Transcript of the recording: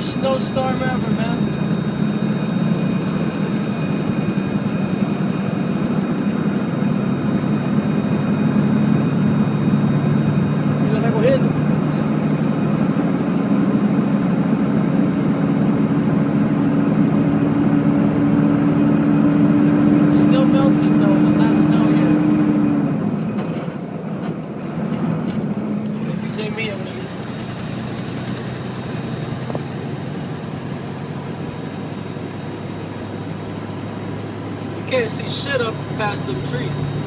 Worst snowstorm ever, man. Sila recogido. Still melting though, it's not snow yet. If you say me, I'm gonna get. You can't see shit up past them trees.